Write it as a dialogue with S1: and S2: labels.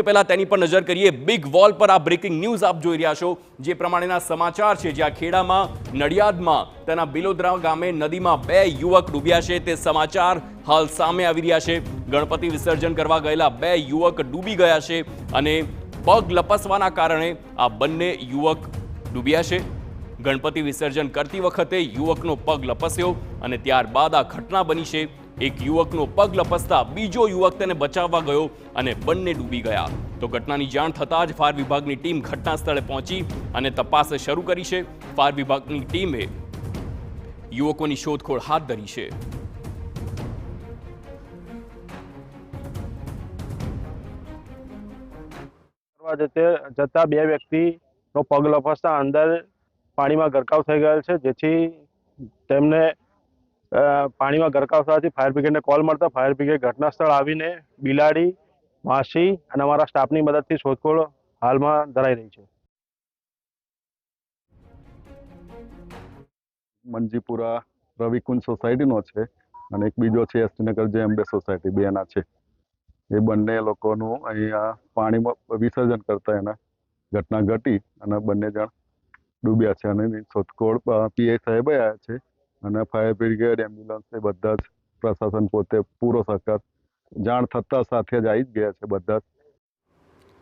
S1: પહેલા તેની પર નજર કરીએ। બિગ વોલ પર આ બ્રેકિંગ ન્યૂઝ આપ જોઈ રહ્યા છો, જે પ્રમાણેના સમાચાર છે, જ્યાં ખેડામાં નડિયાદમાં તેના બિલોદરા ગામે નદીમાં 2 યુવક ડૂબ્યા છે તે સમાચાર હાલ સામે આવી રહ્યા છે। ગણપતિ વિસર્જન કરવા ગયેલા 2 યુવક ડૂબી ગયા છે અને પગ લપસવાના કારણે આ બંને યુવક ડૂબ્યા છે। ગણપતિ વિસર્જન કરતી વખતે યુવકનો પગ લપસ્યો અને ત્યારબાદ આ ઘટના બની છે। એક યુવકનો પગ લપસતા બીજો યુવક તેને બચાવવા ગયો અને બંને ડૂબી ગયા। તો ઘટનાની જાણ થતાં જ ફાયર વિભાગની ટીમ ઘટના સ્થળે પહોંચી અને તપાસ શરૂ કરી છે। ફાયર વિભાગની ટીમે યુવકોની શોધખોળ હાથ ધરી છે।
S2: જતા 2 વ્યક્તિનો પગ લપસતા અંદર પાણીમાં ગરકાવ થઈ ગયેલ છે, જેથી તેમને પાણીમાં ગરકાવ થવાથી ફાયર બ્રિગેડને કોલ મળતા ફાયર બ્રિગેડ ઘટના સ્થળ આવીને બિલાડી, વાંસી અને અમારા સ્ટાફની મદદથી શોધખોળ હાલમાં ધરાઈ રહી છે।
S3: મંજીપુરા રવિકુંજ સોસાયટીનો છે અને એક બીજો છે એસટીનગર જે અંબે સોસાયટી, બેના છે। એ બંને લોકોનું અહીંયા પાણીમાં વિસર્જન કરતા એના ઘટના ઘટી અને બંને જણ ડૂબ્યા છે અને શોધખોળ પીઆઈ સાહેબ આવ્યા છે અને ફાયર બ્રિગેડ, એમ્બ્યુલન્સ એ બધા જ પ્રશાસન પોતે પૂરો સહકાર જાણ થતાં સાથે જ આવી જ ગયા છે બધા જ।